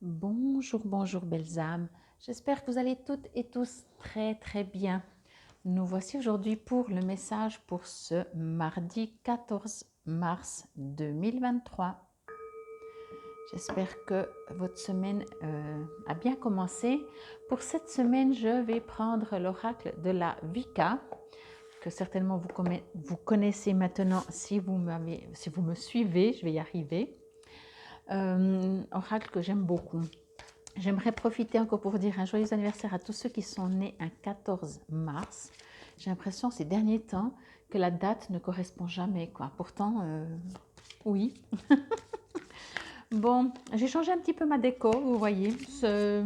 Bonjour, bonjour belles âmes. J'espère que vous allez toutes et tous très bien. Nous voici aujourd'hui pour le message pour ce mardi 14 mars 2023. J'espère que votre semaine a bien commencé. Pour cette semaine, je vais prendre l'oracle de la Vika, que certainement vous connaissez maintenant si vous me suivez, je vais y arriver. Oracle que j'aime beaucoup. J'aimerais profiter encore pour dire un joyeux anniversaire à tous ceux qui sont nés un 14 mars. J'ai l'impression ces derniers temps que la date ne correspond jamais, quoi. Pourtant, oui. Bon, j'ai changé un petit peu ma déco, vous voyez. Ce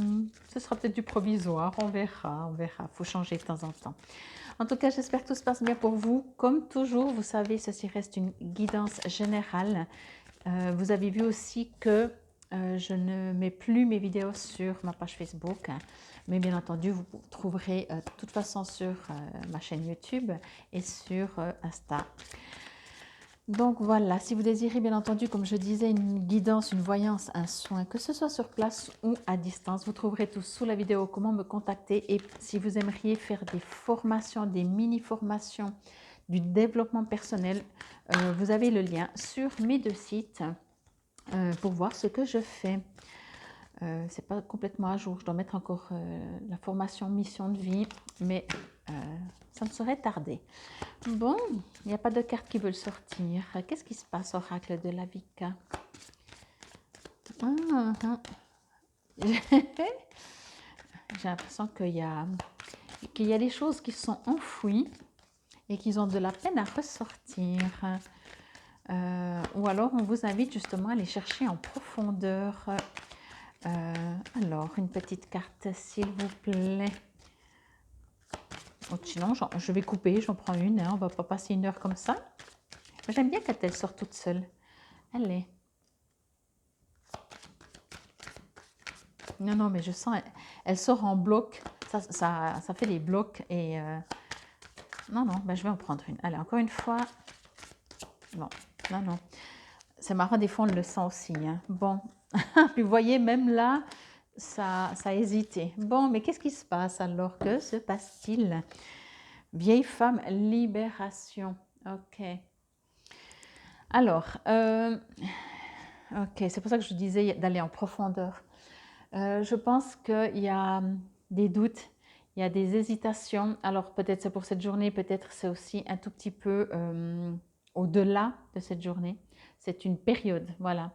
sera peut-être du provisoire, on verra. Il faut changer de temps en temps. En tout cas, j'espère que tout se passe bien pour vous. Comme toujours, vous savez, ceci reste une guidance générale. Vous avez vu aussi que je ne mets plus mes vidéos sur ma page Facebook, mais bien entendu, vous trouverez de toute façon sur ma chaîne YouTube et sur Insta. Donc voilà, si vous désirez bien entendu, comme je disais, une guidance, une voyance, un soin, que ce soit sur place ou à distance, vous trouverez tout sous la vidéo comment me contacter. Et si vous aimeriez faire des formations, des mini-formations, du développement personnel, vous avez le lien sur mes deux sites pour voir ce que je fais. C'est pas complètement à jour, je dois mettre encore la formation mission de vie, mais ça ne saurait tarder. Bon, il n'y a pas de carte qui veulent sortir. Qu'est-ce qui se passe, oracle de la Vika? J'ai l'impression qu'il y a des choses qui sont enfouies et qui ont de la peine à ressortir. Ou alors on vous invite justement à aller chercher en profondeur. Alors, une petite carte, s'il vous plaît. Sinon, je vais couper, j'en prends une. On ne va pas passer une heure comme ça. J'aime bien quand elle sort toute seule. Allez. Non, mais je sens, elle sort en bloc. Ça fait des blocs. Et non, je vais en prendre une. Allez, encore une fois. Bon, non. C'est marrant, des fois, on le sent aussi. Hein. Bon. Puis vous voyez, même là, ça a hésité. Bon, mais qu'est-ce qui se passe alors? Que se passe-t-il? Vieille femme, libération. Ok. Alors, ok, c'est pour ça que je disais d'aller en profondeur. Je pense qu'il y a des doutes, il y a des hésitations. Alors, peut-être c'est pour cette journée, peut-être c'est aussi un tout petit peu au-delà de cette journée. C'est une période, voilà.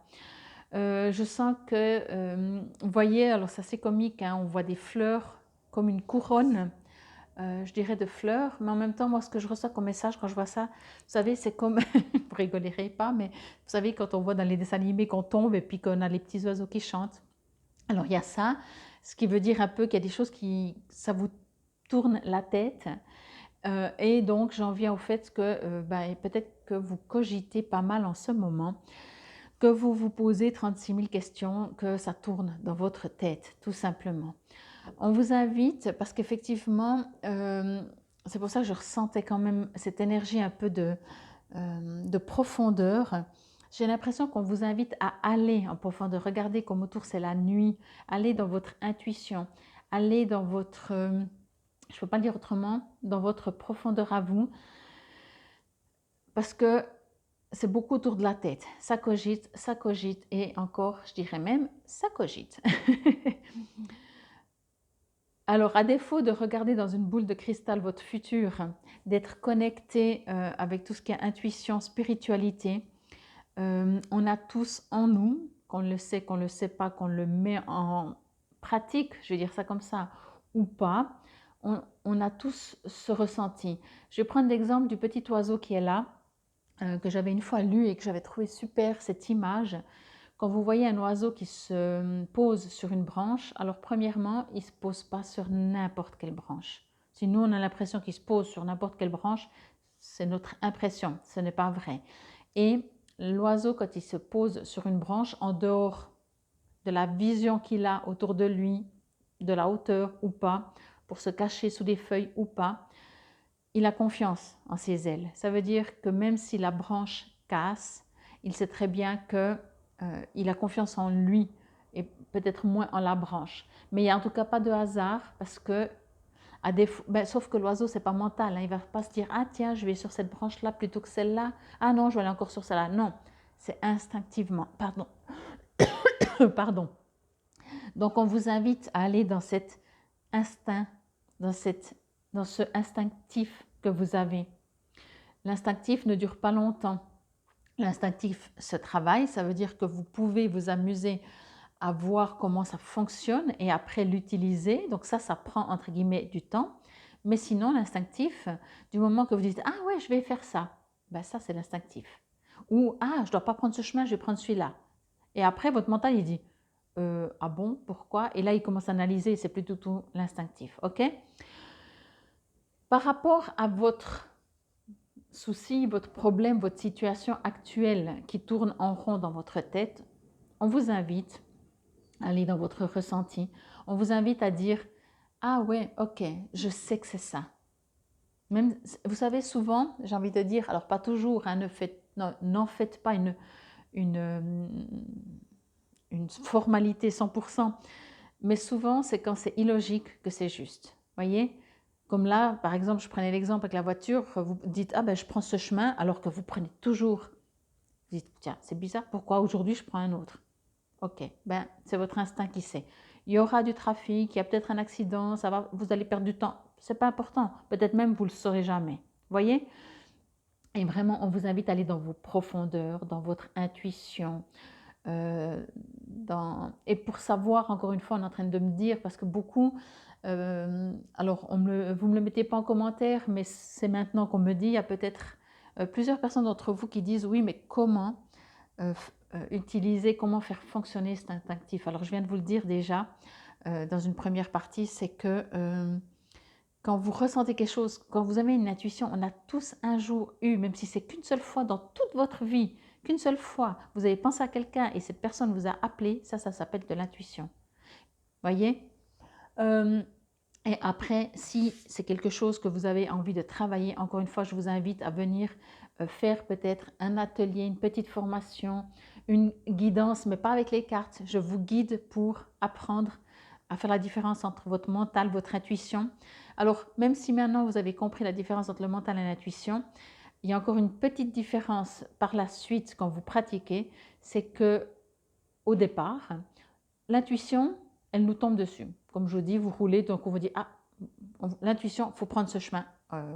Je sens que, vous voyez, alors c'est assez comique, hein, on voit des fleurs comme une couronne, je dirais de fleurs, mais en même temps, moi, ce que je reçois comme message quand je vois ça, vous savez, c'est comme, vous rigolerez pas, mais vous savez, quand on voit dans les dessins animés qu'on tombe et puis qu'on a les petits oiseaux qui chantent. Alors, il y a ça, ce qui veut dire un peu qu'il y a des choses ça vous tourne la tête. Et donc, j'en viens au fait que peut-être que vous cogitez pas mal en ce moment, que vous vous posez 36 000 questions, que ça tourne dans votre tête, tout simplement. On vous invite, parce qu'effectivement, c'est pour ça que je ressentais quand même cette énergie un peu de profondeur. J'ai l'impression qu'on vous invite à aller en profondeur. Regardez comme autour c'est la nuit. Allez dans votre intuition. Allez dans votre, je ne peux pas le dire autrement, dans votre profondeur à vous. Parce que c'est beaucoup autour de la tête. Ça cogite et encore, je dirais même, ça cogite. Alors, à défaut de regarder dans une boule de cristal votre futur, d'être connecté avec tout ce qui est intuition, spiritualité, on a tous en nous, qu'on le sait, qu'on ne le sait pas, qu'on le met en pratique, je vais dire ça comme ça, ou pas, on a tous ce ressenti. Je vais prendre l'exemple du petit oiseau qui est là, que j'avais une fois lu et que j'avais trouvé super, cette image. Quand vous voyez un oiseau qui se pose sur une branche, alors premièrement, il ne se pose pas sur n'importe quelle branche. Si nous, on a l'impression qu'il se pose sur n'importe quelle branche, c'est notre impression, ce n'est pas vrai. Et l'oiseau, quand il se pose sur une branche, en dehors de la vision qu'il a autour de lui, de la hauteur ou pas, pour se cacher sous des feuilles ou pas, il a confiance en ses ailes. Ça veut dire que même si la branche casse, il sait très bien qu'il a confiance en lui et peut-être moins en la branche. Mais il n'y a en tout cas pas de hasard parce que, sauf que l'oiseau, c'est pas mental, hein, il ne va pas se dire « Ah tiens, je vais sur cette branche-là plutôt que celle-là. Ah non, je vais aller encore sur celle-là. » Non, c'est instinctivement. Pardon. Pardon. Donc, on vous invite à aller dans cet instinct, dans ce instinctif que vous avez. L'instinctif ne dure pas longtemps. L'instinctif se travaille, ça veut dire que vous pouvez vous amuser à voir comment ça fonctionne et après l'utiliser. Donc ça prend entre guillemets du temps. Mais sinon, l'instinctif, du moment que vous dites « Ah ouais, je vais faire ça », ben ça c'est l'instinctif. Ou « Ah, je ne dois pas prendre ce chemin, je vais prendre celui-là ». Et après, votre mental, il dit « Ah bon, pourquoi ?» Et là, il commence à analyser, c'est plutôt tout l'instinctif. Ok. Par rapport à votre souci, votre problème, votre situation actuelle qui tourne en rond dans votre tête, on vous invite à aller dans votre ressenti. On vous invite à dire « Ah ouais, ok, je sais que c'est ça ». Même, vous savez, souvent, j'ai envie de dire, alors pas toujours, hein, n'en faites pas une formalité 100%, mais souvent, c'est quand c'est illogique que c'est juste. Voyez? Comme là, par exemple, je prenais l'exemple avec la voiture, vous dites « Ah ben, je prends ce chemin », alors que vous prenez toujours. Vous dites « Tiens, c'est bizarre, pourquoi aujourd'hui je prends un autre ?» Ok, ben, c'est votre instinct qui sait. Il y aura du trafic, il y a peut-être un accident, vous allez perdre du temps. C'est pas important. Peut-être même vous le saurez jamais. Voyez? Et vraiment, on vous invite à aller dans vos profondeurs, dans votre intuition. Et pour savoir, encore une fois, on est en train de me dire, parce que beaucoup, alors vous ne me le mettez pas en commentaire, mais c'est maintenant qu'on me dit, il y a peut-être plusieurs personnes d'entre vous qui disent oui, mais comment utiliser, comment faire fonctionner cet instinctif. Alors je viens de vous le dire déjà dans une première partie, c'est que quand vous ressentez quelque chose, quand vous avez une intuition, on a tous un jour eu, même si c'est qu'une seule fois dans toute votre vie, qu'une seule fois, vous avez pensé à quelqu'un et cette personne vous a appelé, ça s'appelle de l'intuition. Voyez. Et après, si c'est quelque chose que vous avez envie de travailler, encore une fois, je vous invite à venir faire peut-être un atelier, une petite formation, une guidance, mais pas avec les cartes. Je vous guide pour apprendre à faire la différence entre votre mental, votre intuition. Alors, même si maintenant vous avez compris la différence entre le mental et l'intuition, il y a encore une petite différence par la suite quand vous pratiquez, c'est que au départ, l'intuition, elle nous tombe dessus. Comme je vous dis, vous roulez, donc on vous dit « Ah, l'intuition, il faut prendre ce chemin.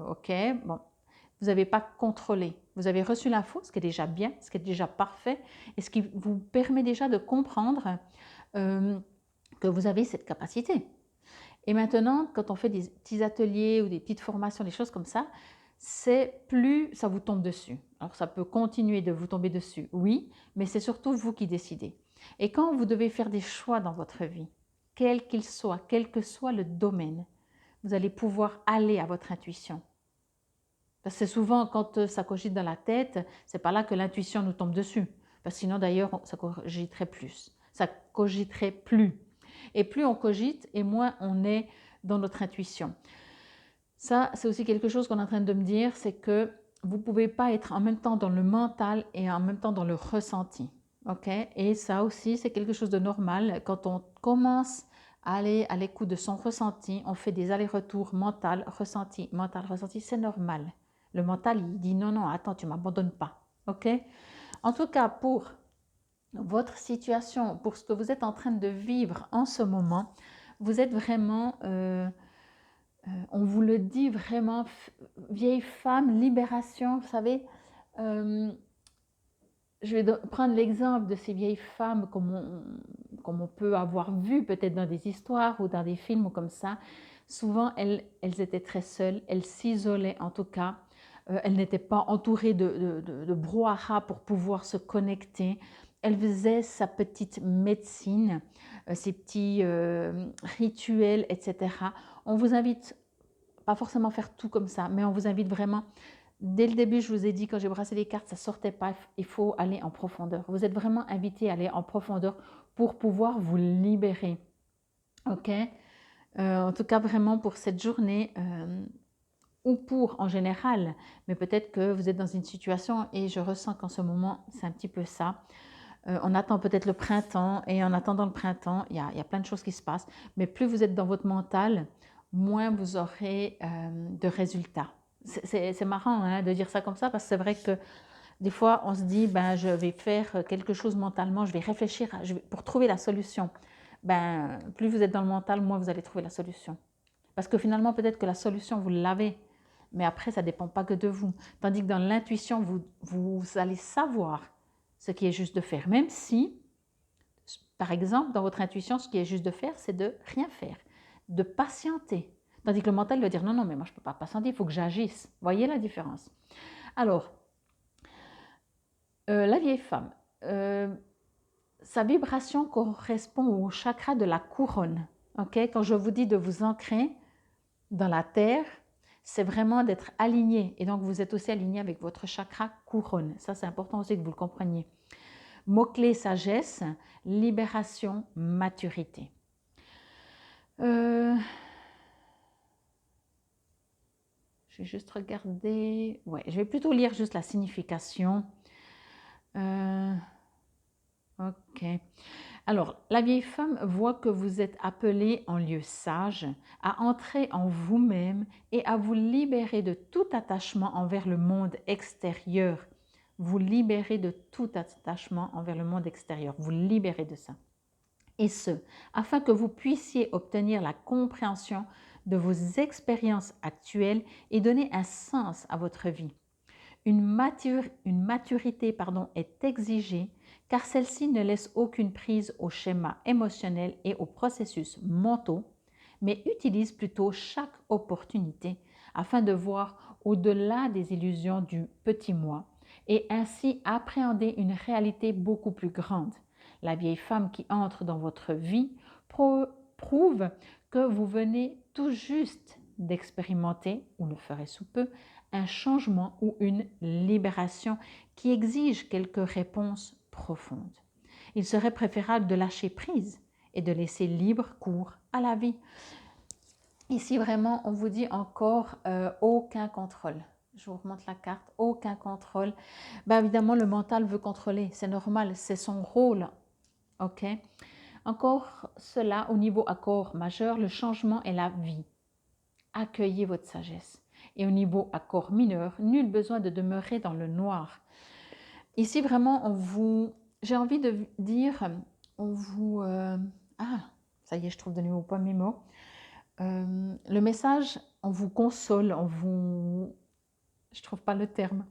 Ok, bon. » Vous n'avez pas contrôlé. Vous avez reçu l'info, ce qui est déjà bien, ce qui est déjà parfait, et ce qui vous permet déjà de comprendre que vous avez cette capacité. Et maintenant, quand on fait des petits ateliers ou des petites formations, des choses comme ça, c'est plus ça vous tombe dessus. Alors ça peut continuer de vous tomber dessus, oui, mais c'est surtout vous qui décidez. Et quand vous devez faire des choix dans votre vie, quel qu'il soit, quel que soit le domaine, vous allez pouvoir aller à votre intuition. Parce que souvent, quand ça cogite dans la tête, c'est pas là que l'intuition nous tombe dessus. Parce que sinon, d'ailleurs, ça cogiterait plus. Ça cogiterait plus. Et plus on cogite, et moins on est dans notre intuition. Ça, c'est aussi quelque chose qu'on est en train de me dire, c'est que vous ne pouvez pas être en même temps dans le mental et en même temps dans le ressenti. Okay? Et ça aussi, c'est quelque chose de normal. Quand on commence à aller à l'écoute de son ressenti, on fait des allers-retours mental, ressenti, c'est normal. Le mental, il dit non, non, attends, tu ne m'abandonnes pas. Okay? En tout cas, pour votre situation, pour ce que vous êtes en train de vivre en ce moment, vous êtes vraiment, on vous le dit vraiment, vieille femme, libération, vous savez. Je vais prendre l'exemple de ces vieilles femmes comme on peut avoir vu peut-être dans des histoires ou dans des films ou comme ça. Souvent, elles étaient très seules, elles s'isolaient en tout cas. Elles n'étaient pas entourées de brouhaha pour pouvoir se connecter. Elle faisait sa petite médecine, ses petits rituels, etc. On vous invite, pas forcément faire tout comme ça, mais on vous invite vraiment. Dès le début, je vous ai dit, quand j'ai brassé les cartes, ça ne sortait pas, il faut aller en profondeur. Vous êtes vraiment invité à aller en profondeur pour pouvoir vous libérer. Ok. En tout cas, vraiment pour cette journée, ou pour en général, mais peut-être que vous êtes dans une situation, et je ressens qu'en ce moment, c'est un petit peu ça. On attend peut-être le printemps et en attendant le printemps, il y a plein de choses qui se passent. Mais plus vous êtes dans votre mental, moins vous aurez de résultats. C'est marrant hein, de dire ça comme ça parce que c'est vrai que des fois on se dit ben, je vais faire quelque chose mentalement, je vais réfléchir pour trouver la solution. Ben, plus vous êtes dans le mental, moins vous allez trouver la solution. Parce que finalement peut-être que la solution vous l'avez, mais après ça ne dépend pas que de vous. Tandis que dans l'intuition, vous allez savoir ce qui est juste de faire, même si, par exemple, dans votre intuition, ce qui est juste de faire, c'est de rien faire, de patienter. Tandis que le mental va dire non, non, mais moi je ne peux pas patienter, il faut que j'agisse. Voyez la différence? Alors, la vieille femme, sa vibration correspond au chakra de la couronne. Okay? Quand je vous dis de vous ancrer dans la terre, c'est vraiment d'être aligné. Et donc, vous êtes aussi aligné avec votre chakra couronne. Ça, c'est important aussi que vous le compreniez. Mot-clé sagesse, libération, maturité. Je vais juste regarder. Ouais, je vais plutôt lire juste la signification. Ok. Alors, la vieille femme voit que vous êtes appelé en lieu sage à entrer en vous-même et à vous libérer de tout attachement envers le monde extérieur. Vous libérez de tout attachement envers le monde extérieur. Vous libérez de ça. Et ce, afin que vous puissiez obtenir la compréhension de vos expériences actuelles et donner un sens à votre vie. Une maturité est exigée car celle-ci ne laisse aucune prise aux schémas émotionnels et aux processus mentaux, mais utilise plutôt chaque opportunité afin de voir au-delà des illusions du petit moi et ainsi appréhender une réalité beaucoup plus grande. La vieille femme qui entre dans votre vie prouve que vous venez tout juste d'expérimenter, ou le ferez sous peu, un changement ou une libération qui exige quelques réponses profondes. Il serait préférable de lâcher prise et de laisser libre cours à la vie. Ici, vraiment, on vous dit encore aucun contrôle. Je vous remonte la carte, aucun contrôle. Ben, évidemment, le mental veut contrôler, c'est normal, c'est son rôle. Ok. Encore cela, au niveau accord majeur, le changement est la vie. Accueillez votre sagesse. Et au niveau accord mineur, nul besoin de demeurer dans le noir. Ici, vraiment, j'ai envie de dire, ça y est, je trouve de nouveau pas mes mots. Le message, on vous console, je trouve pas le terme.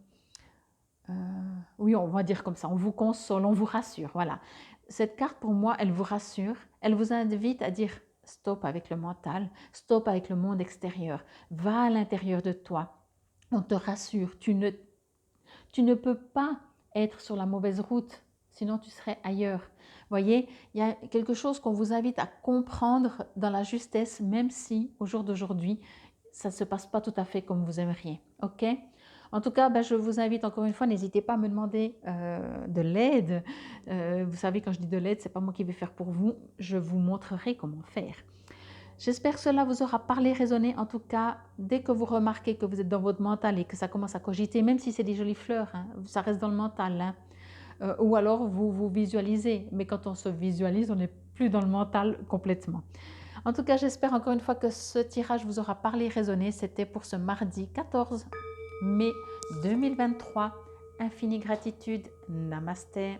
Oui, on va dire comme ça, on vous console, on vous rassure, voilà. Cette carte, pour moi, elle vous rassure, elle vous invite à dire stop avec le mental, stop avec le monde extérieur, va à l'intérieur de toi. On te rassure, tu ne peux pas être sur la mauvaise route, sinon tu serais ailleurs. Voyez, il y a quelque chose qu'on vous invite à comprendre dans la justesse, même si au jour d'aujourd'hui, ça ne se passe pas tout à fait comme vous aimeriez. Ok? En tout cas, je vous invite encore une fois, n'hésitez pas à me demander de l'aide. Vous savez, quand je dis de l'aide, ce n'est pas moi qui vais faire pour vous, je vous montrerai comment faire. J'espère que cela vous aura parlé, résonné. En tout cas, dès que vous remarquez que vous êtes dans votre mental et que ça commence à cogiter, même si c'est des jolies fleurs, hein, ça reste dans le mental. Hein. Ou alors vous vous visualisez. Mais quand on se visualise, on n'est plus dans le mental complètement. En tout cas, j'espère encore une fois que ce tirage vous aura parlé, résonné. C'était pour ce mardi 14 mai 2023. Infinie gratitude. Namasté.